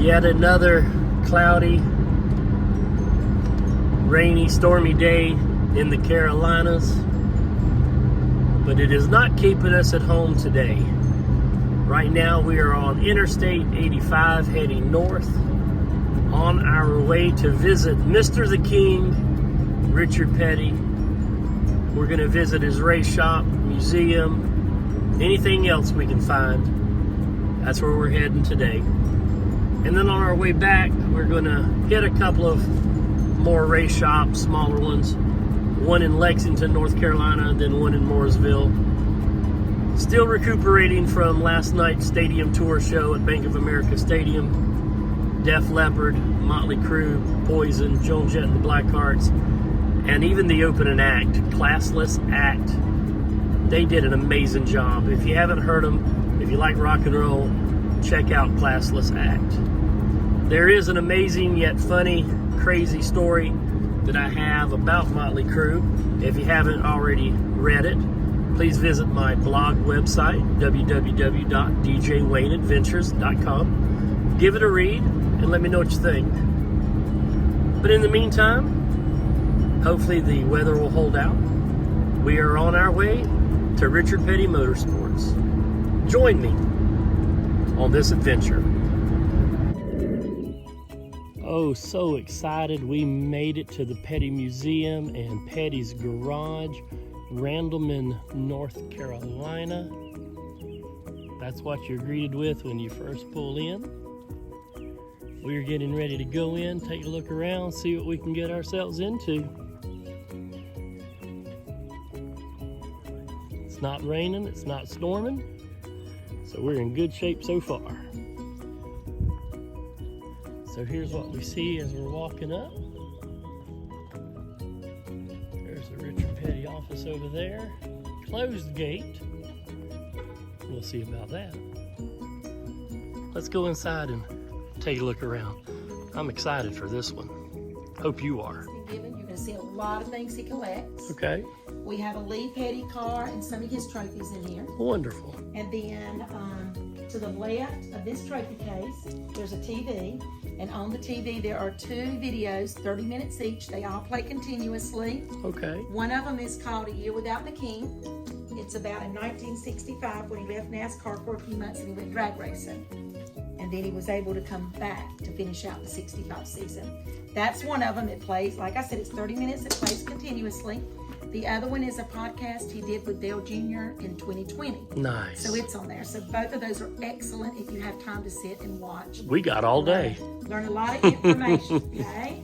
Yet another cloudy, rainy, stormy day in the Carolinas, but it is not keeping us at home today. Right now we are on Interstate 85 heading north on our way to visit Mr. the King, Richard Petty. We're going to visit his race shop, museum, anything else we can find. That's where we're heading today. And then on our way back, we're going to hit a couple of more race shops, smaller ones. One in Lexington, North Carolina, then one in Mooresville. Still recuperating from last night's stadium tour show at Bank of America Stadium. Def Leppard, Motley Crue, Poison, Joan Jett and the Blackhearts, and even the opening act, Classless Act. They did an amazing job. If you haven't heard them, if you like rock and roll, check out Classless Act. There is an amazing yet funny, crazy story that I have about Motley Crue. If you haven't already read it, please visit my blog website, www.djwayneadventures.com. Give it a read and let me know what you think. But in the meantime, hopefully the weather will hold out. We are on our way to Richard Petty Motorsports. Join me on this adventure. Oh, so excited. We made it to the Petty Museum and Petty's Garage, Randleman, North Carolina. That's what you're greeted with when you first pull in. We're getting ready to go in, take a look around, see what we can get ourselves into. It's not raining, it's not storming, so we're in good shape so far. So here's what we see as we're walking up. There's the Richard Petty office over there. Closed gate. We'll see about that. Let's go inside and take a look around. I'm excited for this one. Hope you are. You're going to see a lot of things he collects. Okay. We have a Lee Petty car and some of his trophies in here. Wonderful. And then to the left of this trophy case, there's a TV. And on the TV, there are 2 videos, 30 minutes each. They all play continuously. Okay. One of them is called A Year Without the King. It's about in 1965 when he left NASCAR for a few months and he went drag racing. And then he was able to come back to finish out the 65 season. That's one of them. It plays, like I said, it's 30 minutes. It plays continuously. The other one is a podcast he did with Dale Jr. in 2020. Nice. So it's on there. So both of those are excellent if you have time to sit and watch. We got all day. Learn a lot of information, okay?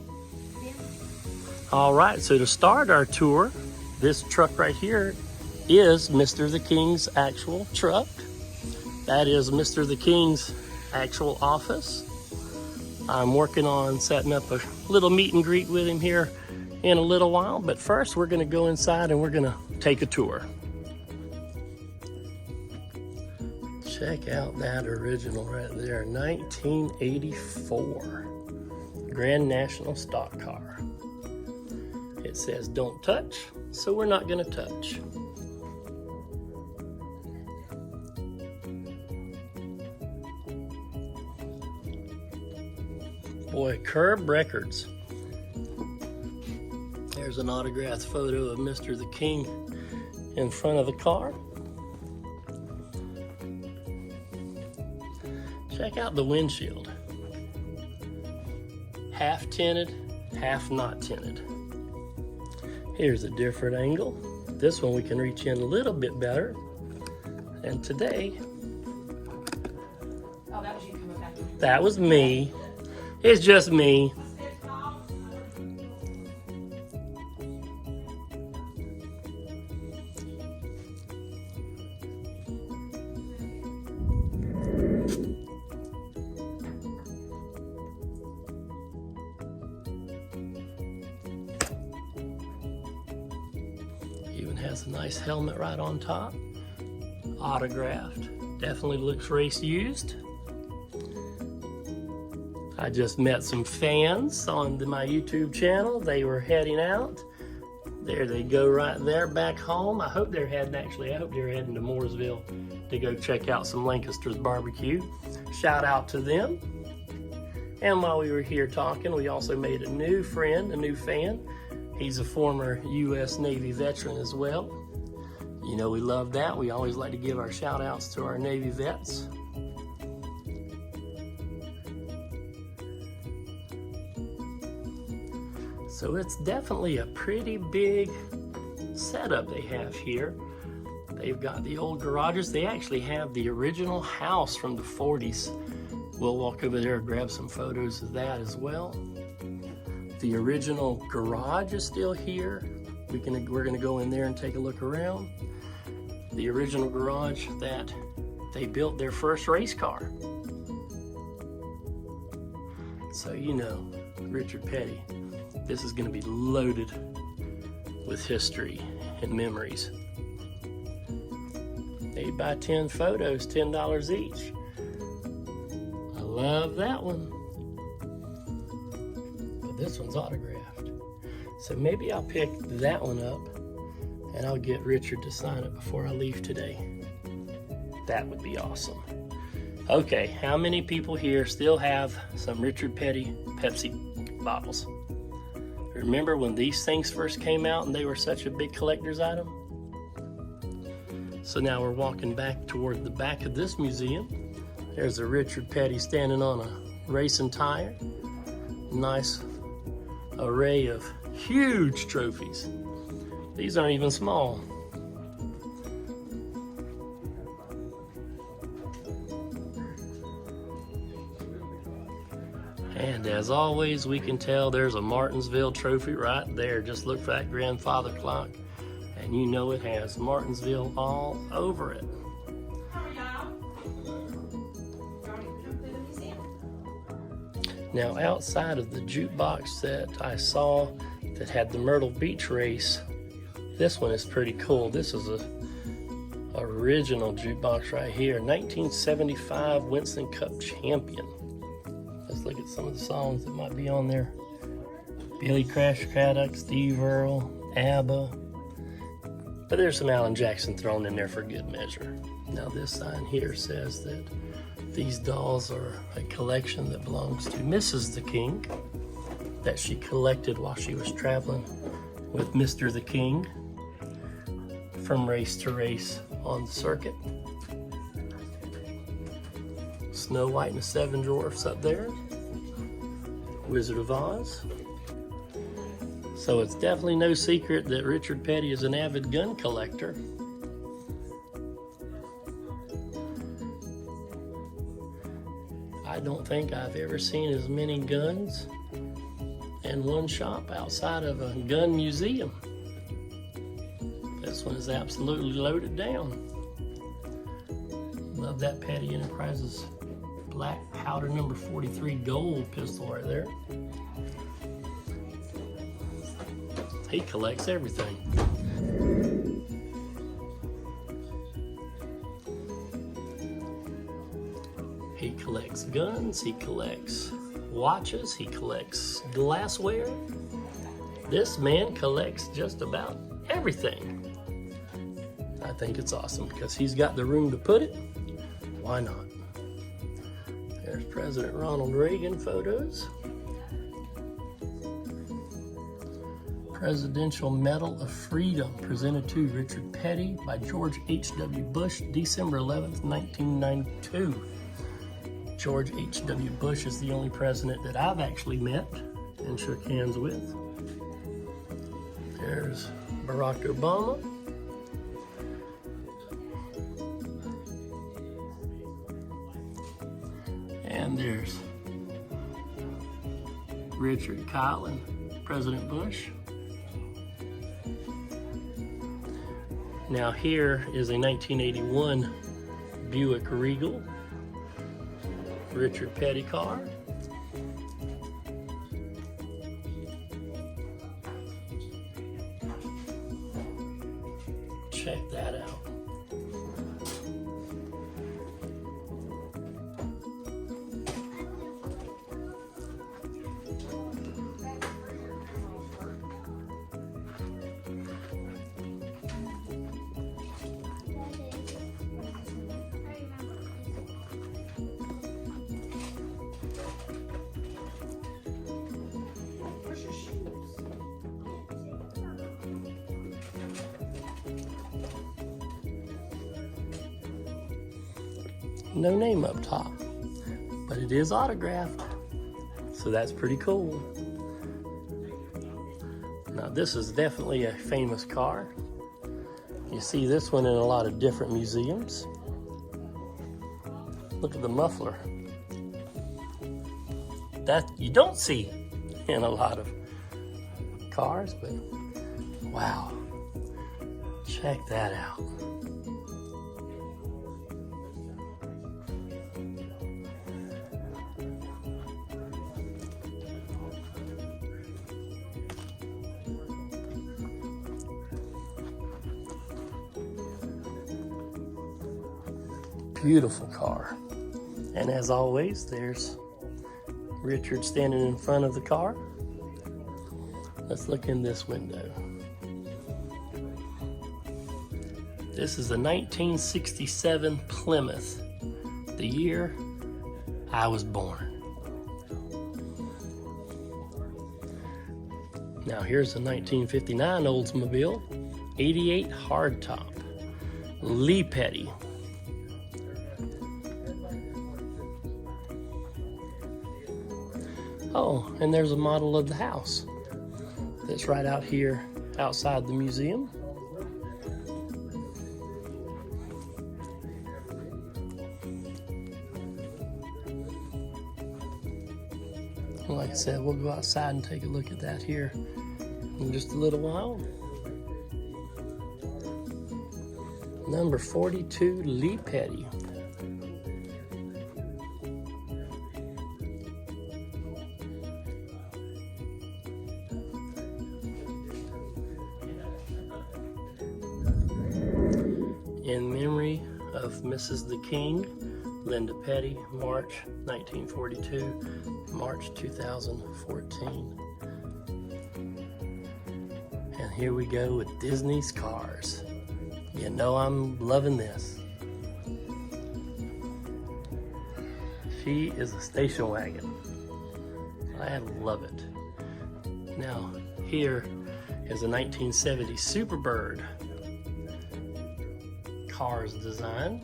All right, so to start our tour, this truck right here is Mr. the King's actual truck. That is Mr. the King's actual office. I'm working on setting up a little meet and greet with him here in a little while, but first we're going to go inside and we're going to take a tour. Check out that original right there, 1984 Grand National stock car. It says don't touch, so we're not going to touch. Boy, Curb Records. There's an autographed photo of Mr. the King in front of the car. Check out the windshield. Half tinted, half not tinted. Here's a different angle. This one we can reach in a little bit better. And today, Oh, that was you coming back. that was me. It's just me. Even has a nice helmet right on top. Autographed. Definitely looks race used. I just met some fans on my YouTube channel. They were heading out. There they go right there back home. I hope they're heading to Mooresville to go check out some Lancaster's barbecue. Shout out to them. And while we were here talking, we also made a new friend, a new fan. He's a former U.S. Navy veteran as well. You know, we love that. We always like to give our shout outs to our Navy vets. So it's definitely a pretty big setup they have here. They've got the old garages. They actually have the original house from the 40s. We'll walk over there and grab some photos of that as well. The original garage is still here. We're gonna go in there and take a look around. The original garage that they built their first race car. So you know, Richard Petty, this is gonna be loaded with history and memories. 8x10 photos, $10 each. I love that one. But this one's autographed. So maybe I'll pick that one up and I'll get Richard to sign it before I leave today. That would be awesome. Okay, how many people here still have some Richard Petty Pepsi bottles? Remember when these things first came out and they were such a big collector's item? So now we're walking back toward the back of this museum. There's a Richard Petty standing on a racing tire. Nice array of huge trophies. These aren't even small. And as always, we can tell there's a Martinsville trophy right there. Just look for that grandfather clock, and you know it has Martinsville all over it. Now, outside of the jukebox that I saw that had the Myrtle Beach race, this one is pretty cool. This is a original jukebox right here, 1975 Winston Cup champion. Let's look at some of the songs that might be on there. Billy Crash Craddock, Steve Earle, ABBA. But there's some Alan Jackson thrown in there for good measure. Now this sign here says that these dolls are a collection that belongs to Mrs. the King, that she collected while she was traveling with Mr. the King from race to race on the circuit. Snow White and the Seven Dwarfs up there. Wizard of Oz. So it's definitely no secret that Richard Petty is an avid gun collector. I don't think I've ever seen as many guns in one shop outside of a gun museum. This one is absolutely loaded down. Love that Petty Enterprises black powder number 43 gold pistol right there. He collects everything. He collects guns, he collects watches, he collects glassware. This man collects just about everything. I think it's awesome because he's got the room to put it. Why not? There's President Ronald Reagan photos. Presidential Medal of Freedom presented to Richard Petty by George H.W. Bush, December 11th, 1992. George H.W. Bush is the only president that I've actually met and shook hands with. There's Barack Obama. And there's Richard Kyle and President Bush. Now here is a 1981 Buick Regal Richard Petty car. Check that out. no name up top, but it is autographed, so that's pretty cool. Now this is definitely a famous car. You see this one in a lot of different museums. Look at the muffler. That you don't see in a lot of cars, but wow, check that out. Beautiful car. And as always, there's Richard standing in front of the car. Let's look in this window. This is a 1967 Plymouth, the year I was born. Now here's a 1959 Oldsmobile, 88 hardtop, Lee Petty. Oh, and there's a model of the house that's right out here outside the museum. Like I said, we'll go outside and take a look at that here in just a little while. Number 42, Lee Petty. In memory of Mrs. the King, Linda Petty, March 1942, March 2014. And here we go with Disney's cars. You know I'm loving this. She is a station wagon. I love it. Now, here is a 1970 Superbird. Cars design.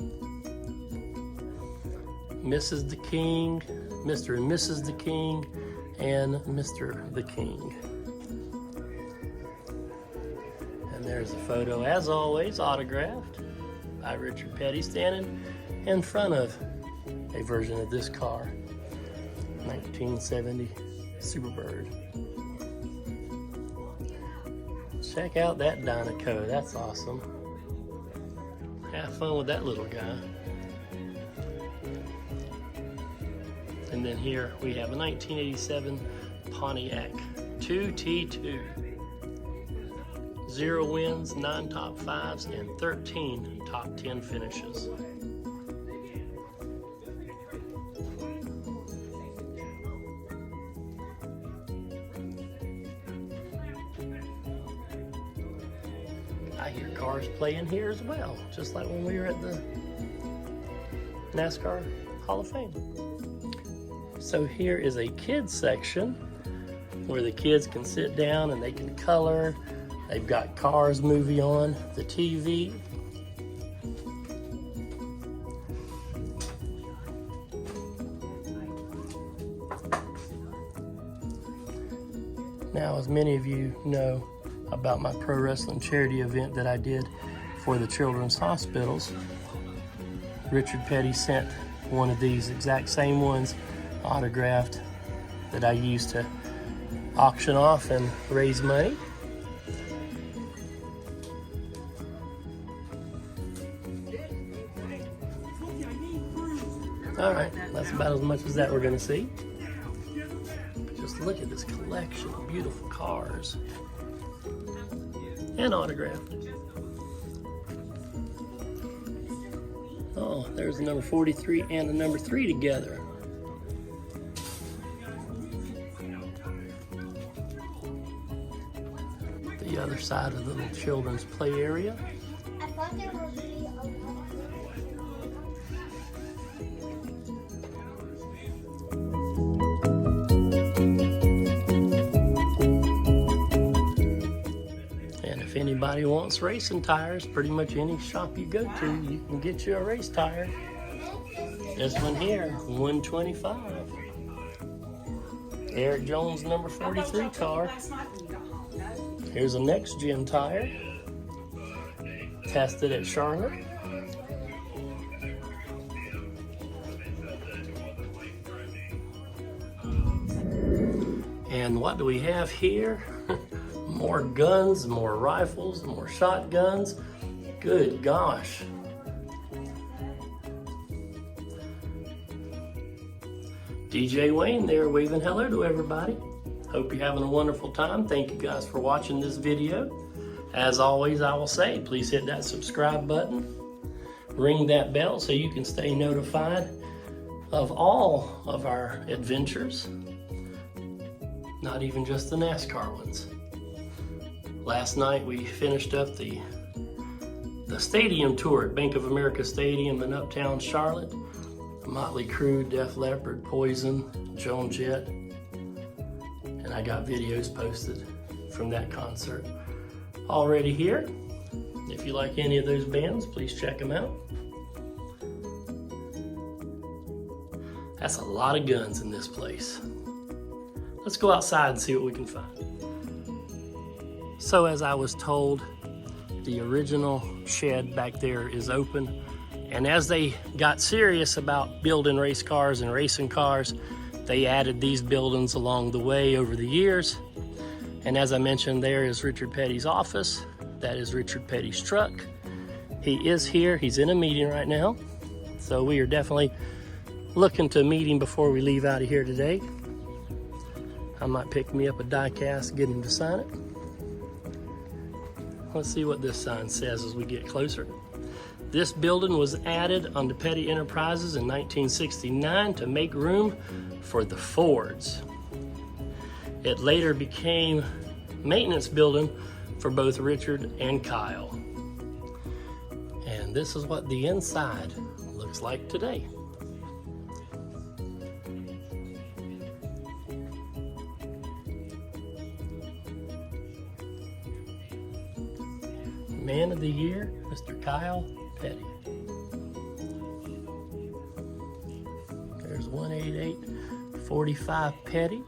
Mrs. the King, Mr. and Mrs. the King, and Mr. the King. And there's a photo, as always, autographed by Richard Petty, standing in front of a version of this car, 1970 Superbird. Check out that Dynaco, that's awesome. Have fun with that little guy. And then here we have a 1987 Pontiac 2T2. 0 wins, 9 top 5s, and 13 top 10 finishes. I hear cars playing here as well, just like when we were at the NASCAR Hall of Fame. So here is a kids section where the kids can sit down and they can color. They've got Cars movie on the TV. Now, as many of you know about my pro wrestling charity event that I did for the children's hospitals, Richard Petty sent one of these exact same ones, autographed, that I used to auction off and raise money. All right, that's about as much as that we're gonna see. Just look at this collection of beautiful cars and autographed. Oh, there's a number 43 and a number 3 together. The other side of the little children's play area. I thought there would be And if anybody wants racing tires, pretty much any shop you go to, you can get you a race tire. This one here, 125. Erik Jones, number 43 car. Here's a next gen tire. Tested at Charlotte. And what do we have here? More guns, more rifles, more shotguns. Good gosh. DJ Wayne there waving hello to everybody. Hope you're having a wonderful time. Thank you guys for watching this video. As always, I will say, please hit that subscribe button. Ring that bell so you can stay notified of all of our adventures. Not even just the NASCAR ones. Last night we finished up the stadium tour at Bank of America Stadium in Uptown Charlotte. Motley Crue, Def Leppard, Poison, Joan Jett, and I got videos posted from that concert already here. If you like any of those bands, please check them out. That's a lot of guns in this place. Let's go outside and see what we can find. So as I was told, the original shed back there is open. And as they got serious about building race cars and racing cars, they added these buildings along the way over the years. And as I mentioned, there is Richard Petty's office. That is Richard Petty's truck. He is here. He's in a meeting right now. So we are definitely looking to meet him before we leave out of here today. I might pick me up a die cast, get him to sign it. Let's see what this sign says as we get closer. This building was added onto Petty Enterprises in 1969 to make room for the Fords. It later became maintenance building for both Richard and Kyle. And this is what the inside looks like today. Man of the Year, Mr. Kyle Petty. There's 18845 Petty.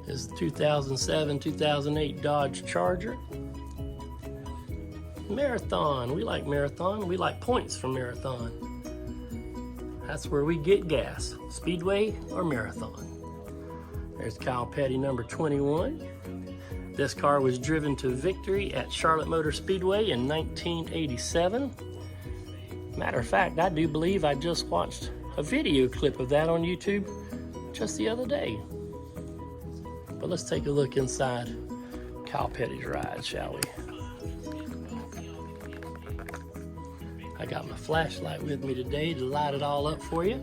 This is 2007-2008 Dodge Charger. Marathon, we like Marathon. We like points from Marathon. That's where we get gas, Speedway or Marathon. There's Kyle Petty, number 21. This car was driven to victory at Charlotte Motor Speedway in 1987. Matter of fact, I do believe I just watched a video clip of that on YouTube just the other day. But let's take a look inside Kyle Petty's ride, shall we? I got my flashlight with me today to light it all up for you.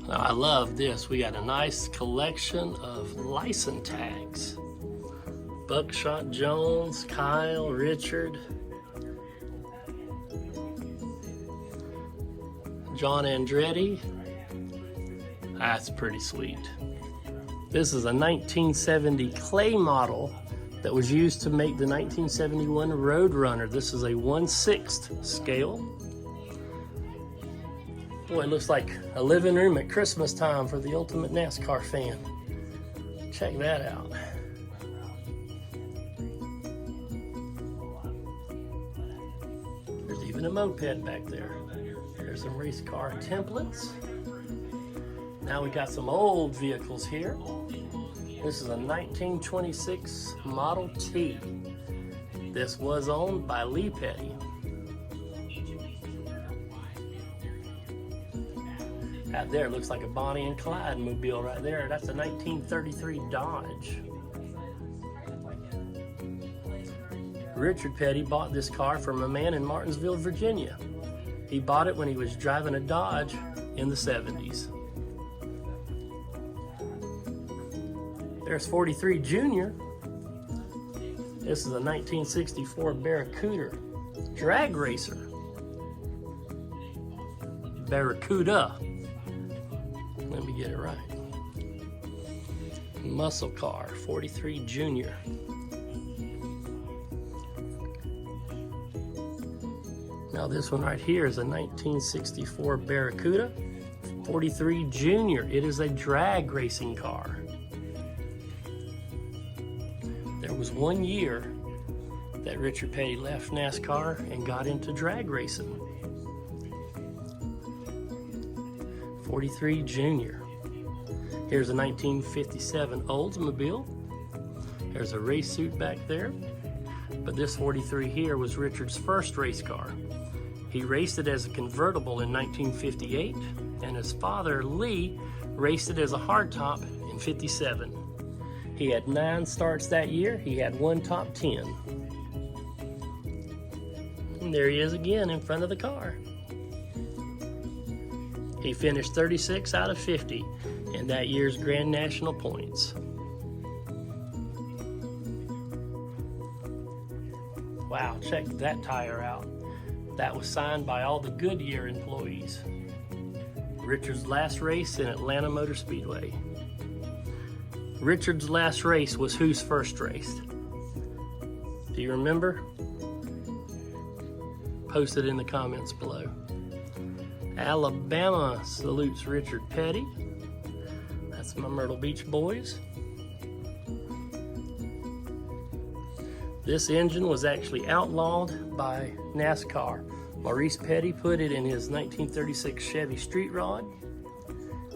Now, I love this. We got a nice collection of license tags. Buckshot Jones, Kyle, Richard, John Andretti. That's pretty sweet. This is a 1970 clay model that was used to make the 1971 Roadrunner. This is a 1/6 scale. Boy, it looks like a living room at Christmas time for the ultimate NASCAR fan. Check that out. There's even a moped back there. There's some race car templates. Now we got some old vehicles here. This is a 1926 Model T. This was owned by Lee Petty. Out there, it looks like a Bonnie and Clyde mobile right there. That's a 1933 Dodge. Richard Petty bought this car from a man in Martinsville, Virginia. He bought it when he was driving a Dodge in the 70s. There's 43 Junior This is a 1964 Barracuda drag racer. Barracuda. Let me get it right. Muscle car, 43 Junior. Now this one right here is a 1964 Barracuda 43 Junior. It is a drag racing car. There was 1 year that Richard Petty left NASCAR and got into drag racing. 43 Junior. Here's a 1957 Oldsmobile. There's a race suit back there. But this 43 here was Richard's first race car. He raced it as a convertible in 1958, and his father, Lee, raced it as a hardtop in 57. He had 9 starts that year. He had 1 top 10. And there he is again in front of the car. He finished 36 out of 50 in that year's Grand National points. Wow, check that tire out. That was signed by all the Goodyear employees. Richard's last race in Atlanta Motor Speedway. Richard's last race was whose first race? Do you remember? Post it in the comments below. Alabama salutes Richard Petty. That's my Myrtle Beach boys. This engine was actually outlawed by NASCAR. Maurice Petty put it in his 1936 Chevy Street Rod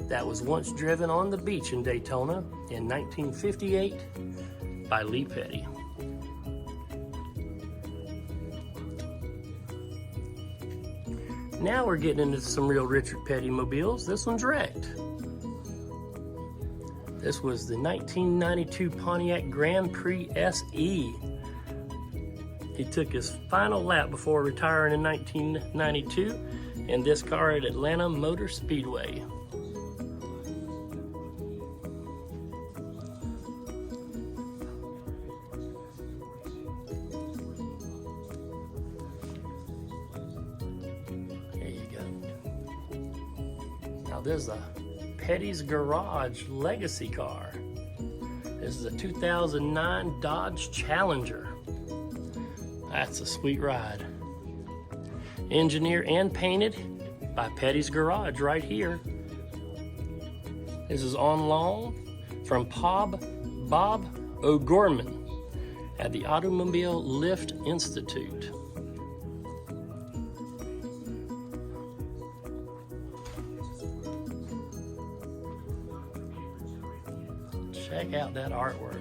that was once driven on the beach in Daytona in 1958 by Lee Petty. Now we're getting into some real Richard Petty mobiles. This one's wrecked. This was the 1992 Pontiac Grand Prix SE. He took his final lap before retiring in 1992 in this car at Atlanta Motor Speedway. There you go. Now this is a Petty's Garage legacy car. This is a 2009 Dodge Challenger. That's a sweet ride. Engineered and painted by Petty's Garage right here. This is on loan from Bob O'Gorman at the Automobile Lift Institute. Check out that artwork.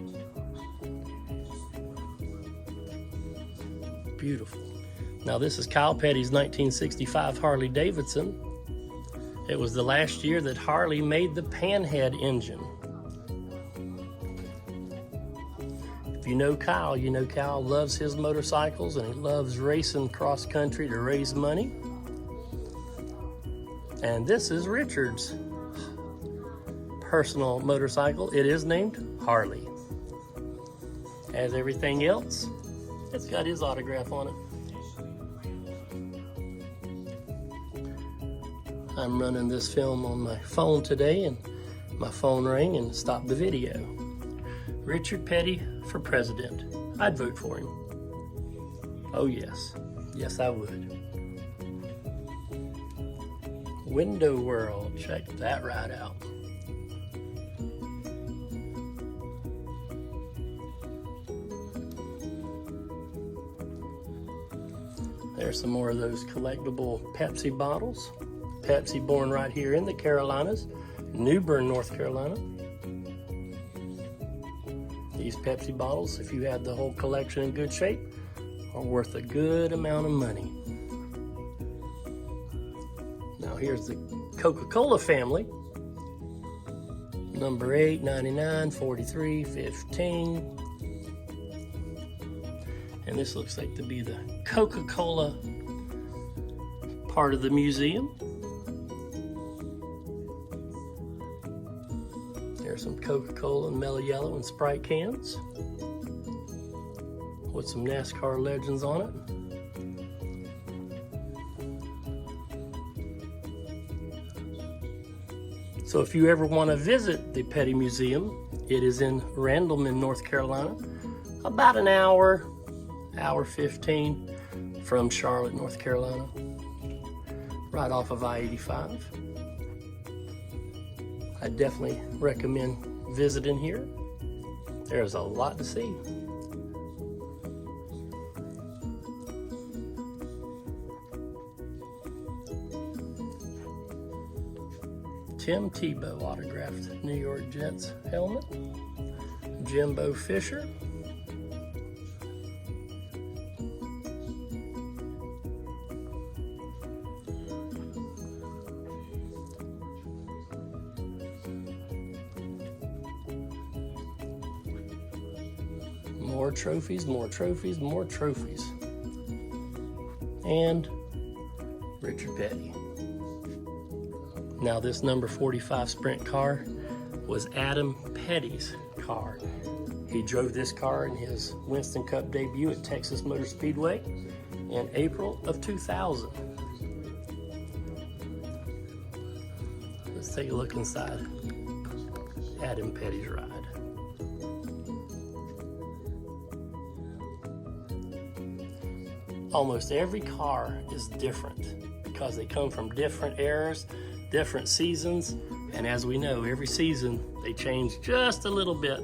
Beautiful. Now this is Kyle Petty's 1965 Harley Davidson. It was the last year that Harley made the Panhead engine. If you know Kyle loves his motorcycles and he loves racing cross country to raise money. And this is Richard's personal motorcycle. It is named Harley. As everything else, it's got his autograph on it. I'm running this film on my phone today and my phone rang and stopped the video. Richard Petty for president. I'd vote for him. Oh yes. Yes, I would. Window World. Check that right out. There's some more of those collectible Pepsi bottles. Pepsi born right here in the Carolinas, New Bern, North Carolina. These Pepsi bottles, if you have the whole collection in good shape, are worth a good amount of money. Now here's the Coca-Cola family. Number 8, 99, 43, 15. And this looks like to be the Coca-Cola part of the museum. There's some Coca-Cola and Mellow Yellow and Sprite cans. with some NASCAR legends on it. So if you ever want to visit the Petty Museum, it is in Randleman, North Carolina, about an hour 15 from Charlotte, North Carolina, right off of I-85. I definitely recommend visiting here. There's a lot to see. Tim Tebow autographed New York Jets helmet. Jimbo Fisher. More trophies, more trophies, more trophies. And Richard Petty. Now this number 45 Sprint car was Adam Petty's car. He drove this car in his Winston Cup debut at Texas Motor Speedway in April of 2000. Let's take a look inside Adam Petty's ride. Almost every car is different because they come from different eras, different seasons, and as we know, every season they change just a little bit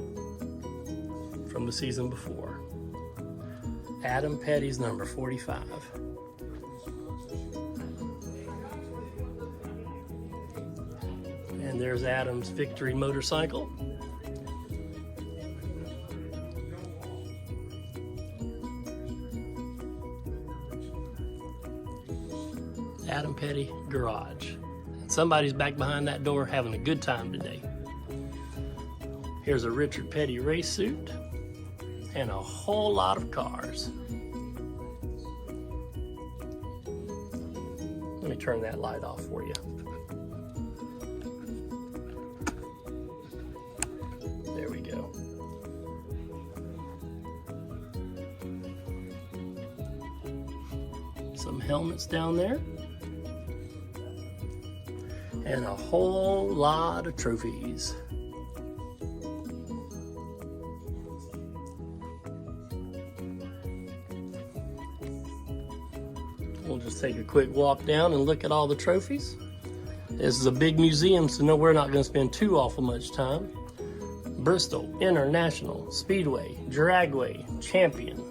from the season before. Adam Petty's number 45. And there's Adam's victory motorcycle. Adam Petty Garage. And somebody's back behind that door having a good time today. Here's a Richard Petty race suit and a whole lot of cars. Let me turn that light off for you. There we go. Some helmets down there. And a whole lot of trophies. We'll just take a quick walk down and look at all the trophies. This is a big museum, so no, we're not going to spend too awful much time. Bristol International Speedway Dragway Champion.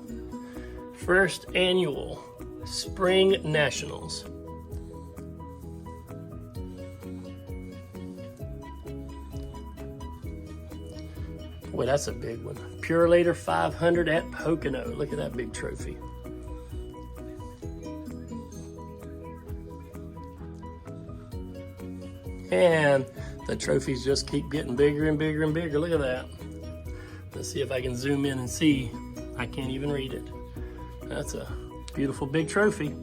First Annual Spring Nationals. Boy, that's a big one. Pure Later 500 at Pocono. Look at that big trophy. And the trophies just keep getting bigger and bigger and bigger. Look at that. Let's see if I can zoom in and see. I can't even read it. That's a beautiful big trophy.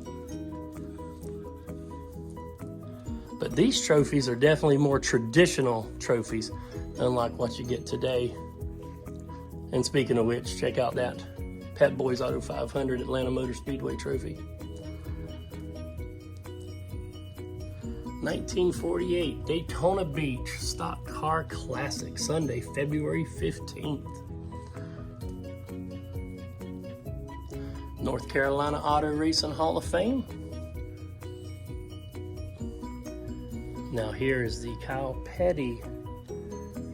But these trophies are definitely more traditional trophies, unlike what you get today. And speaking of which, check out that Pep Boys Auto 500 Atlanta Motor Speedway trophy. 1948 Daytona Beach Stock Car Classic, Sunday, February 15th. North Carolina Auto Racing Hall of Fame. Now here is the Kyle Petty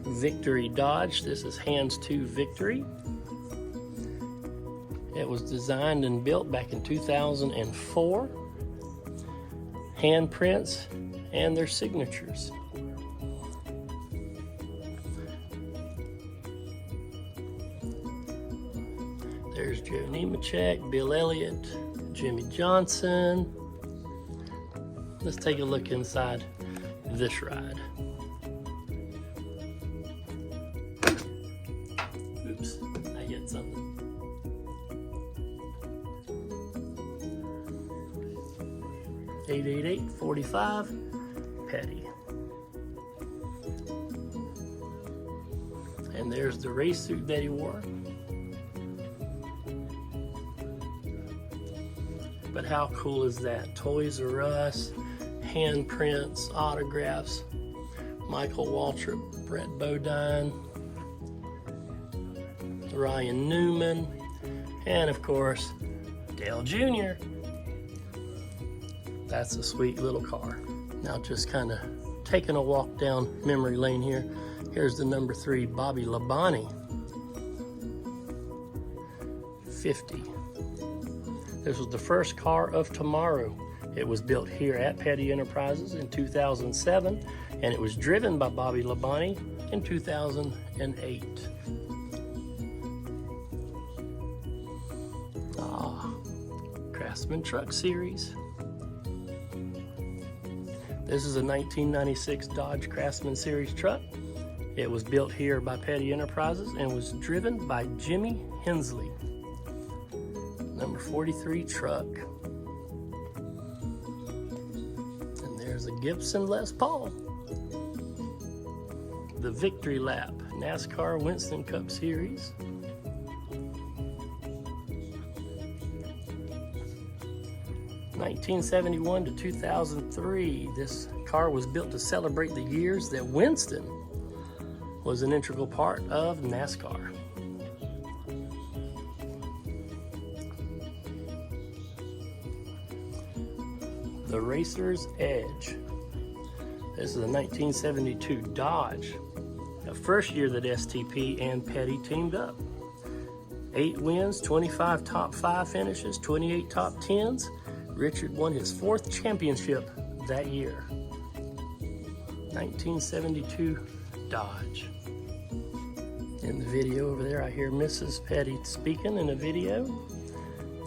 Victory Dodge. This is Hands 2 Victory. It was designed and built back in 2004. Handprints and their signatures. There's Joe Nemechek, Bill Elliott, Jimmy Johnson. Let's take a look inside this ride. Oops, I hit something. $888.45 Petty. And there's the race suit that he wore. But how cool is that? Toys R Us, handprints, autographs, Michael Waltrip, Brett Bodine, Ryan Newman, and of course, Dale Jr. That's a sweet little car. Now just kind of taking a walk down memory lane here. Here's the number 3 Bobby Labonte 50. This was the first car of tomorrow. It was built here at Petty Enterprises in 2007, and it was driven by Bobby Labonte in 2008. Craftsman Truck Series. This is a 1996 Dodge Craftsman Series truck. It was built here by Petty Enterprises and was driven by Jimmy Hensley. Number 43 truck. And there's a Gibson Les Paul. The Victory Lap NASCAR Winston Cup Series. (1971 to 2003). This car was built to celebrate the years that Winston was an integral part of NASCAR. The Racer's Edge. This is a 1972 Dodge. The first year that STP and Petty teamed up. 8 wins, 25 top 5 finishes, 28 top 10s. Richard won his 4th championship that year. 1972 Dodge. In the video over there, I hear Mrs. Petty speaking in a video.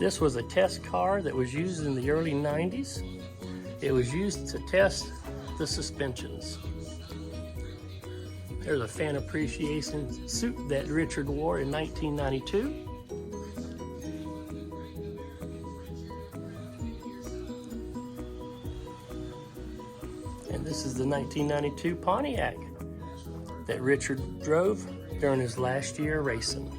This was a test car that was used in the early 90s. It was used to test the suspensions. There's a fan appreciation suit that Richard wore in 1992. And this is the 1992 Pontiac that Richard drove during his last year racing.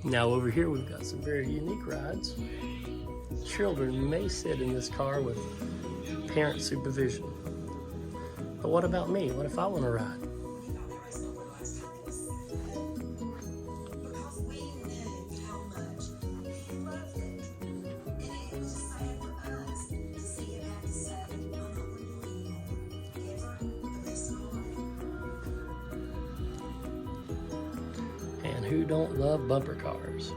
Now over here we've got some very unique rides. Children may sit in this car with parent supervision. But what about me? What if I want to ride? And who don't love bumper cars?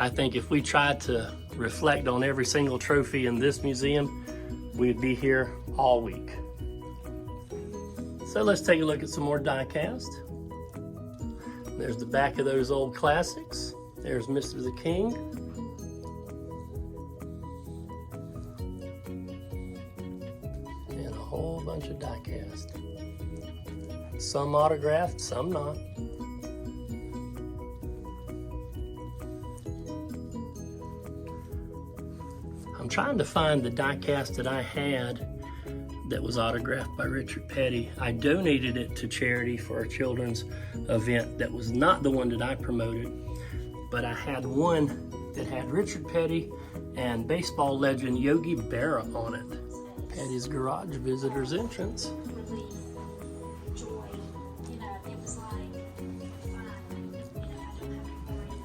I think if we tried to reflect on every single trophy in this museum, we'd be here all week. So let's take a look at some more die-cast. There's the back of those old classics. There's Mr. the King. And a whole bunch of die-cast. Some autographed, some not. I'm trying to find the die-cast that I had that was autographed by Richard Petty. I donated it to charity for a children's event that was not the one that I promoted, but I had one that had Richard Petty and baseball legend Yogi Berra on it. Petty's Garage Visitor's Entrance. Relief, joy, you know, it was like, fine, you know, I don't have to worry about it.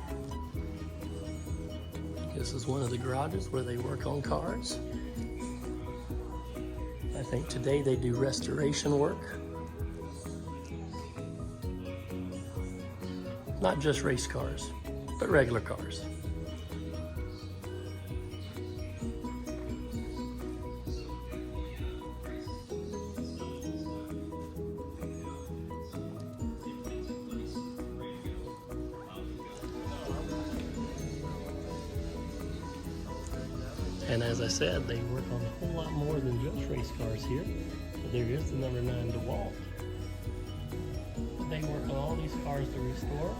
This is one of the garages where they work on cars. I think today they do restoration work. Not just race cars, but regular cars. And as I said, they work on a whole lot more than just race cars here. There is the number 9 DeWalt. They work on all these cars to restore.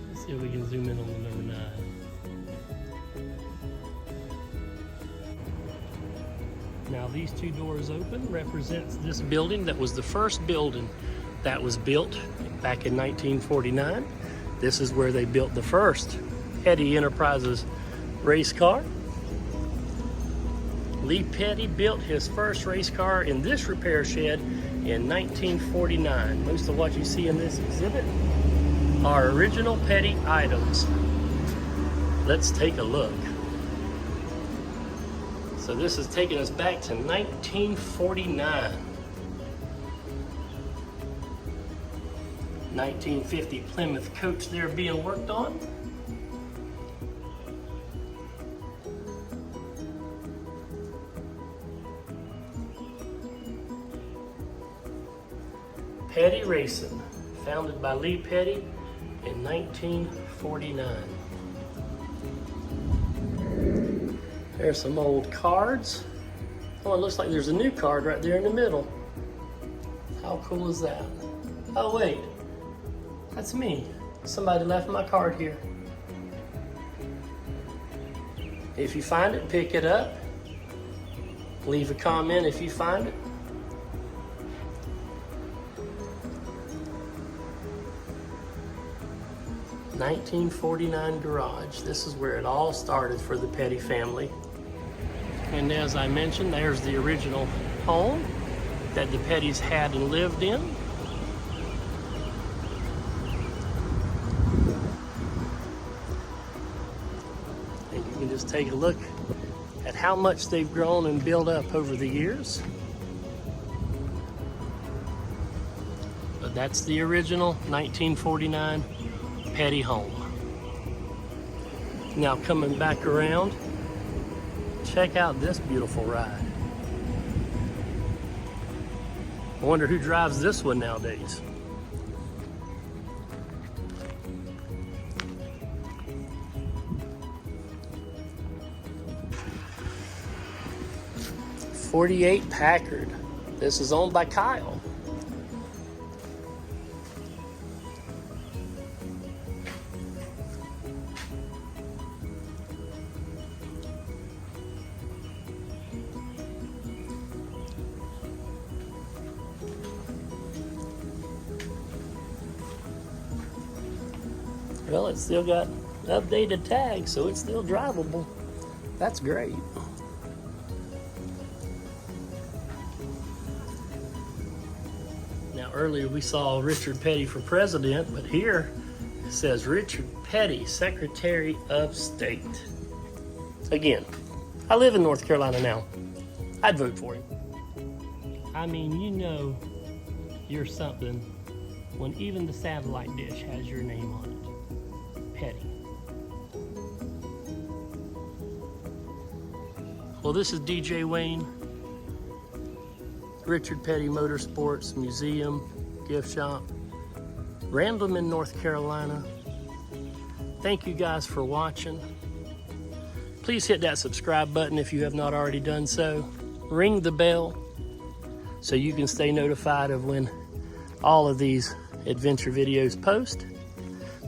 Let's see if we can zoom in on the number 9. Now these two doors open represents this building that was the first building that was built back in 1949. This is where they built the first Petty Enterprises race car. Lee Petty built his first race car in this repair shed in 1949. Most of what you see in this exhibit are original Petty items. Let's take a look. So this is taking us back to 1949. 1950 Plymouth coach there being worked on. Petty Racing, founded by Lee Petty in 1949. There's some old cards. Oh, it looks like there's a new card right there in the middle. How cool is that? Oh wait, that's me. Somebody left my card here. If you find it, pick it up. Leave a comment if you find it. '49 garage. This is where it all started for the Petty family. And as I mentioned, there's the original home that the Pettys had and lived in. And you can just take a look at how much they've grown and built up over the years. But that's the original 1949 Petty home. Now coming back around, check out this beautiful ride. I wonder who drives this one nowadays. '48 Packard. This is owned by Kyle. Well, it's still got updated tags, so it's still drivable. That's great. Now, earlier we saw Richard Petty for president, but here it says Richard Petty, Secretary of State. Again, I live in North Carolina now. I'd vote for him. I mean, you know you're something when even the satellite dish has your name on it. Petty. Well, this is DJ Wayne, Richard Petty Motorsports Museum, Gift Shop, Randleman, North Carolina. Thank you guys for watching. Please hit that subscribe button if you have not already done so. Ring the bell so you can stay notified of when all of these adventure videos post.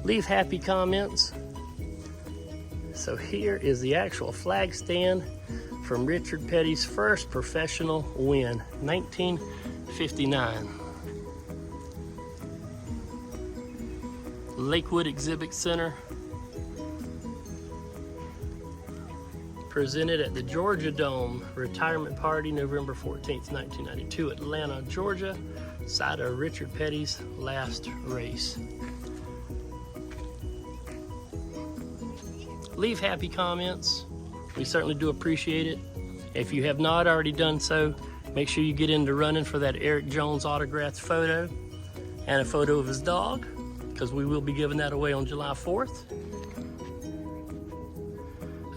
Leave happy comments. So here is the actual flag stand from Richard Petty's first professional win, 1959. Lakewood Exhibit Center. Presented at the Georgia Dome Retirement Party, November 14th, 1992, Atlanta, Georgia, site of Richard Petty's last race. Leave happy comments. We certainly do appreciate it. If you have not already done so, make sure you get into running for that Erik Jones autographed photo and a photo of his dog, because we will be giving that away on July 4th.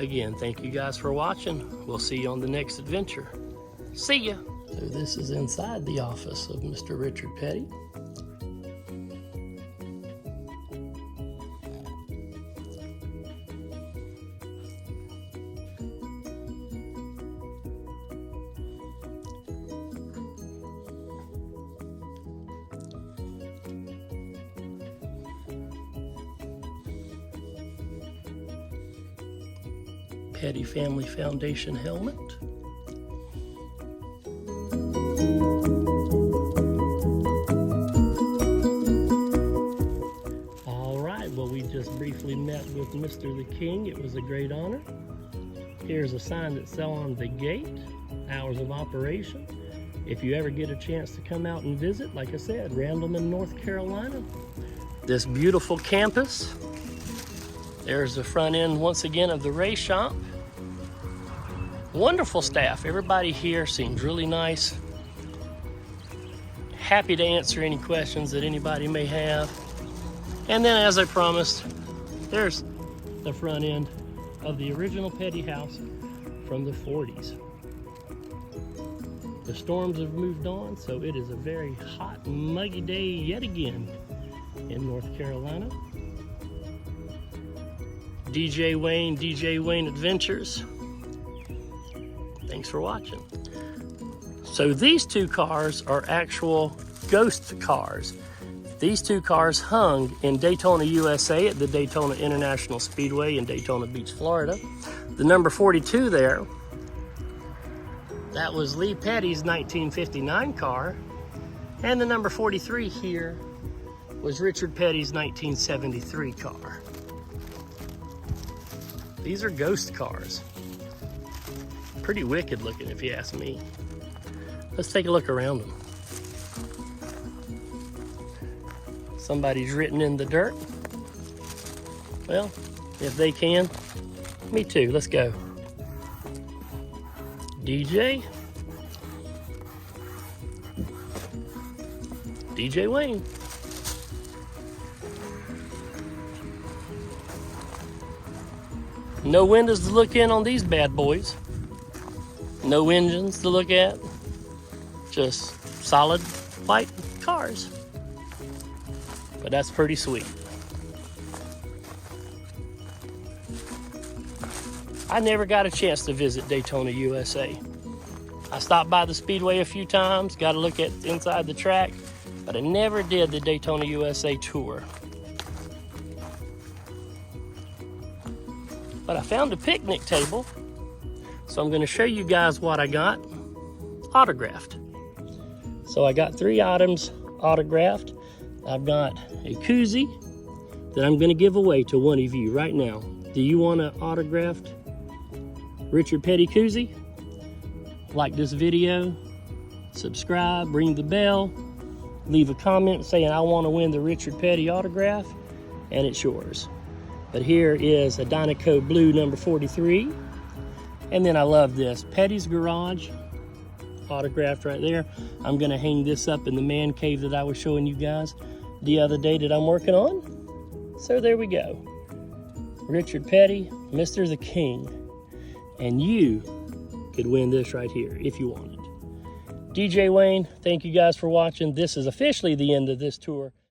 Again, thank you guys for watching. We'll see you on the next adventure. See ya. So this is inside the office of Mr. Richard Petty. Petty Family Foundation helmet. All right, well, we just briefly met with Mr. the King. It was a great honor. Here's a sign that's on the gate, hours of operation. If you ever get a chance to come out and visit, like I said, Randleman, North Carolina, this beautiful campus. There's the front end once again of the race shop. Wonderful staff. Everybody here seems really nice. Happy to answer any questions that anybody may have. And then, as I promised, there's the front end of the original Petty house from the 40s. The storms have moved on, so it is a very hot and muggy day yet again in North Carolina. DJ Wayne Adventures. Thanks for watching. So these two cars are actual ghost cars. These two cars hung in Daytona, USA at the Daytona International Speedway in Daytona Beach, Florida. The number 42 there, that was Lee Petty's 1959 car. And the number 43 here was Richard Petty's 1973 car. These are ghost cars. Pretty wicked looking, if you ask me. Let's take a look around them. Somebody's written in the dirt. Well, if they can, me too. Let's go. DJ Wayne. No windows to look in on these bad boys. No engines to look at. Just solid white cars. But that's pretty sweet. I never got a chance to visit Daytona, USA. I stopped by the Speedway a few times, got to look at inside the track, but I never did the Daytona, USA tour. But I found a picnic table, so I'm going to show you guys what I got autographed. So I got 3 items autographed. I've got a koozie that I'm going to give away to one of you right now. Do you want an autographed Richard Petty Coozie? Like this video, subscribe, ring the bell, leave a comment saying I want to win the Richard Petty autograph, and it's yours. But here is a Dynaco Blue number 43. And then I love this, Petty's Garage, autographed right there. I'm going to hang this up in the man cave that I was showing you guys the other day that I'm working on. So there we go. Richard Petty, Mr. the King. And you could win this right here if you wanted. DJ Wayne, thank you guys for watching. This is officially the end of this tour.